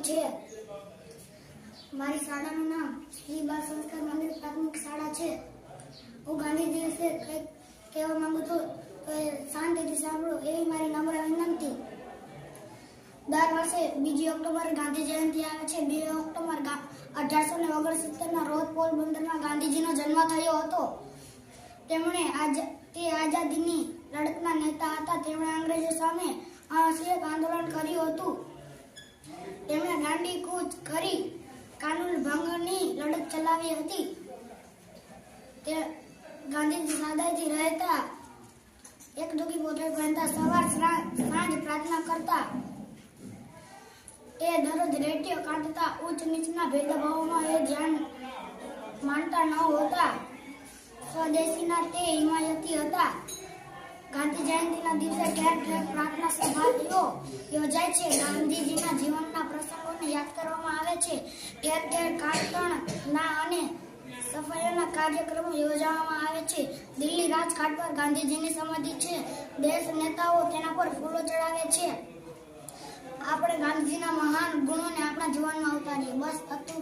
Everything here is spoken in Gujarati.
છે। મારી શાળાનું નામ શ્રી બાળ સંસ્કાર મંદિર પ્રાથમિક શાળા છે। હું ગાંધીજી વિશે કંઈક કહેવા માંગુ છું, તો શાંતિથી સાંભળો એવી મારી નમ્ર વિનંતી। દર વર્ષે 2 ઓક્ટોબર ગાંધી જયંતિ આવે છે। 2 ઓક્ટોબર 1869ના રોજ પોરબંદરમાં ગાંધીજીનો જન્મ થયો હતો। તેમણે આઝાદીની લડતના નેતા હતા। તેમણે અંગ્રેજો સામે અસહ્ય આંદોલન કર્યું હતું। તેમણે દાંડી કૂચ કરી કાનૂન ભંગની લડત ચલાવી હતી। તે ગાંધીજી સાદાઈથી રહેતા, એક દુખી પોતે પહેરતા, સવાર સાંજ પ્રાર્થના કરતા। એ દરરોજ રેટીઓ કાઢતા, ઉચ્ચ નીચના ભેદભાવોમાં એ ધ્યાન માનતા ન હોતા। સ્વદેશીના તે હિમાયતી હતા। ગાંધી જયંતિના દિવસે ઠેર ઠેર પ્રાર્થના સભાઓ યોજાય છે। ગાંધીજીના જીવનના પ્રસંગોને યાદ કરવામાં આવે છે। ઠેર ઠેર કારકણના અને સફાઈના કાર્યક્રમો યોજવામાં આવે છે। દિલ્હી રાજઘાટ પર ગાંધીજીની સમાધિ છે। દેશ નેતાઓ તેના પર ફૂલો ચડાવે છે। આપણે ગાંધીજીના મહાન ગુણોને આપણા જીવનમાં ઉતારીએ। બસ હતું।